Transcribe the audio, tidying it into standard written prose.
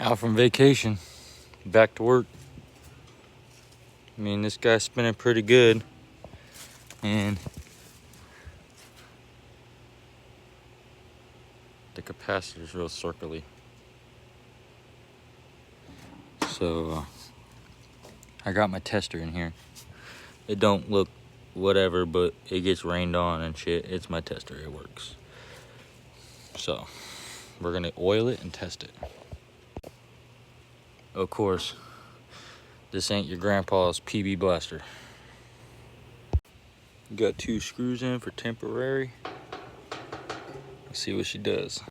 Out from vacation, back to work. I mean, this guy's spinning pretty good, and the capacitor's real circly. So I got my tester in here. It don't look whatever, but it gets rained on and shit. It's my tester, it works. So we're gonna oil it and test it. Of course, this ain't your grandpa's PB blaster. Got 2 screws in for temporary. Let's see what she does.